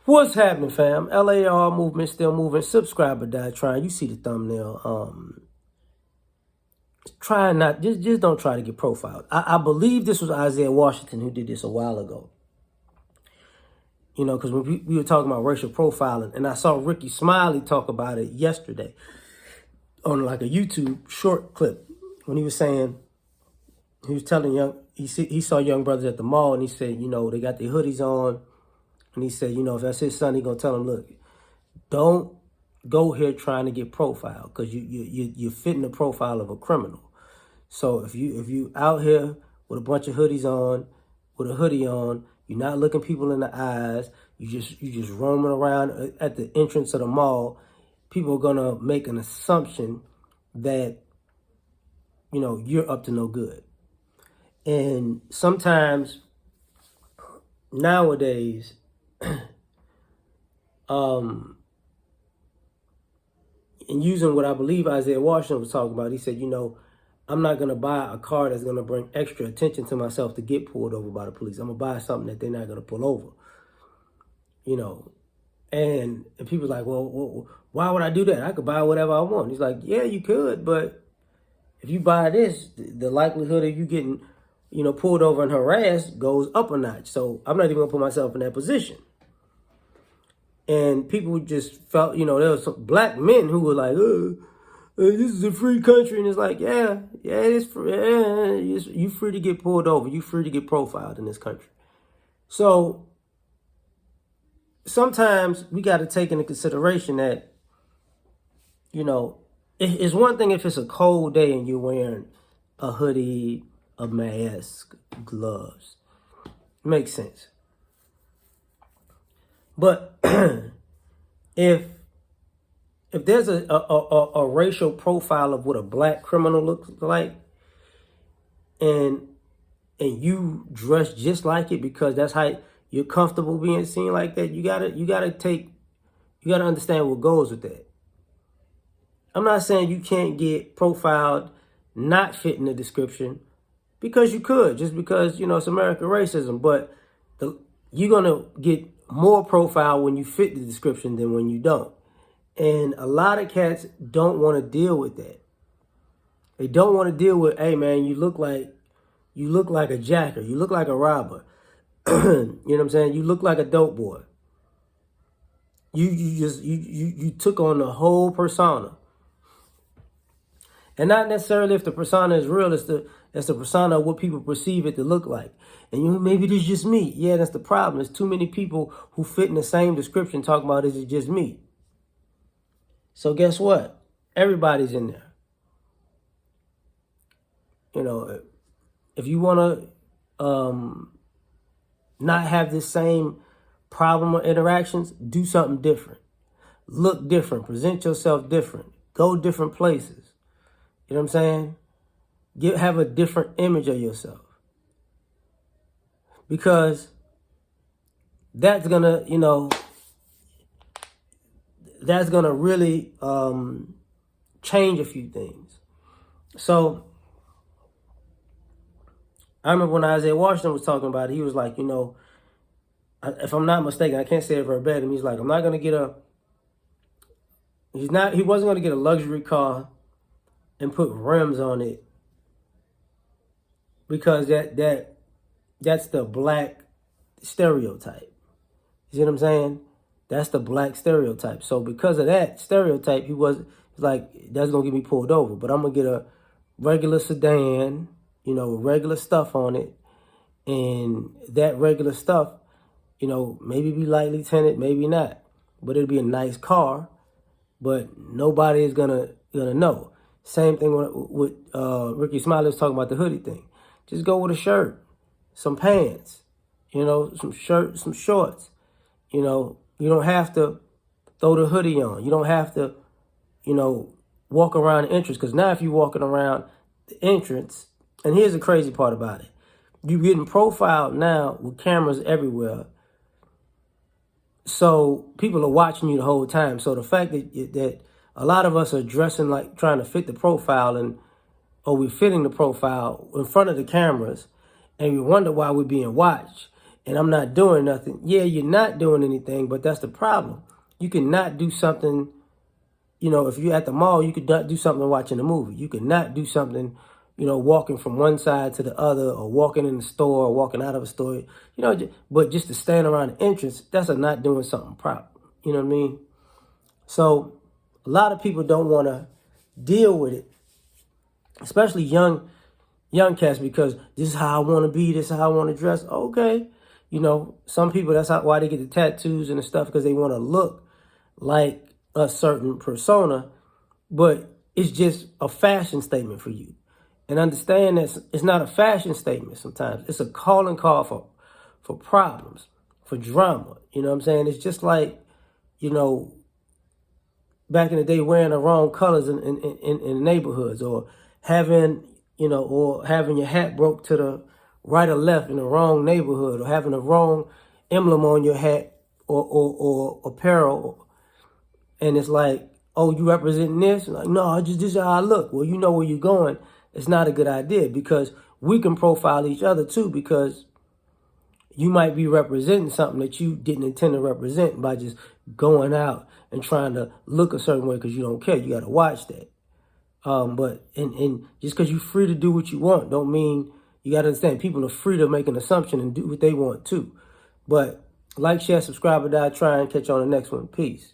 What's happening, fam? L.A.R. movement still moving. Subscriber die trying. You see the thumbnail. Try not just don't try to get profiled. I believe this was Isaiah Washington who did this a while ago. You know, because when we were talking about racial profiling, and I saw Ricky Smiley talk about it yesterday on like a YouTube short clip when he was saying, he was telling he saw young brothers at the mall, and he said, you know, they got their hoodies on, and he said, you know, if that's his son, he gonna tell him, look, don't go here trying to get profiled, because you're fitting the profile of a criminal. So if you out here with a bunch of hoodies on, with a hoodie on, you're not looking people in the eyes, you just roaming around at the entrance of the mall, people are gonna make an assumption that, you know, you're up to no good. And sometimes nowadays, and using what I believe Isaiah Washington was talking about, he said, you know, I'm not going to buy a car that's going to bring extra attention to myself to get pulled over by the police. I'm going to buy something that they're not going to pull over, you know. And people's like, well, why would I do that? I could buy whatever I want. He's like, yeah, you could, but if you buy this, the likelihood of you getting, you know, pulled over and harassed goes up a notch. So I'm not even going to put myself in that position. And people just felt, you know, there was some black men who were like, this is a free country. And it's like, yeah, it's free. Yeah, you free to get pulled over. You free to get profiled in this country. So sometimes we got to take into consideration that, you know, it's one thing if it's a cold day and you're wearing a hoodie, a mask, gloves. Makes sense. But if there's a racial profile of what a black criminal looks like, and you dress just like it because that's how you're comfortable being seen like that, you gotta understand what goes with that. I'm not saying you can't get profiled not fitting the description, because you could, just because, you know, it's American racism, but you're gonna get more profile when you fit the description than when you don't. And a lot of cats don't want to deal with that. They don't want to deal with, hey man, you look like a jacker, you look like a robber. You know what I'm saying? You look like a dope boy. You took on the whole persona. And not necessarily if the persona is real, it's the persona of what people perceive it to look like. And you know, maybe it's just me. Yeah, that's the problem. There's too many people who fit in the same description talking about, is it just me? So guess what? Everybody's in there. You know, if you want to not have this same problem or interactions, do something different. Look different. Present yourself different. Go different places. You know what I'm saying? Have a different image of yourself. Because that's going to, you know, that's going to really change a few things. So I remember when Isaiah Washington was talking about it, he was like, you know, if I'm not mistaken, I can't say it verbatim, he's like, I'm not going to get he wasn't going to get a luxury car and put rims on it, because that's the black stereotype. You see what I'm saying? That's the black stereotype. So because of that stereotype, he's like, that's going to get me pulled over. But I'm going to get a regular sedan, you know, regular stuff on it. And that regular stuff, you know, maybe be lightly tinted, maybe not. But it'll be a nice car. But nobody is gonna know. Same thing with Ricky Smiley was talking about the hoodie thing. Just go with a shirt, some pants, you know, some shirts, some shorts. You know, you don't have to throw the hoodie on. You don't have to, you know, walk around the entrance. Because now if you're walking around the entrance, and here's the crazy part about it. You're getting profiled now with cameras everywhere. So people are watching you the whole time. So the fact that a lot of us are dressing like trying to fit the profile, or we're fitting the profile in front of the cameras, and we wonder why we're being watched. and I'm not doing nothing. Yeah, you're not doing anything, but that's the problem. You cannot do something, if you're at the mall, you could not do something watching a movie. You could not do something, walking from one side to the other, or walking in the store, or walking out of a store. But just to stand around the entrance, that's a not doing something proper. You know what I mean? So a lot of people don't want to deal with it, especially young cats, because this is how I want to be, this is how I want to dress. Okay. Some people, that's why they get the tattoos and the stuff, because they want to look like a certain persona, but it's just a fashion statement for you. And understand that it's not a fashion statement sometimes. It's a calling call for problems, for drama. You know what I'm saying? It's just like, back in the day, wearing the wrong colors in neighborhoods, or having your hat broke to the right or left in the wrong neighborhood, or having the wrong emblem on your hat or apparel. And it's like, oh, you representing this? Like, no, this is how I look. Well, you know where you're going. It's not a good idea, because we can profile each other too, because you might be representing something that you didn't intend to represent by just going out and trying to look a certain way because you don't care. You got to watch that. But just because you're free to do what you want, don't mean, you got to understand, people are free to make an assumption and do what they want too. But like, share, subscribe, or die trying. Catch you on the next one. Peace.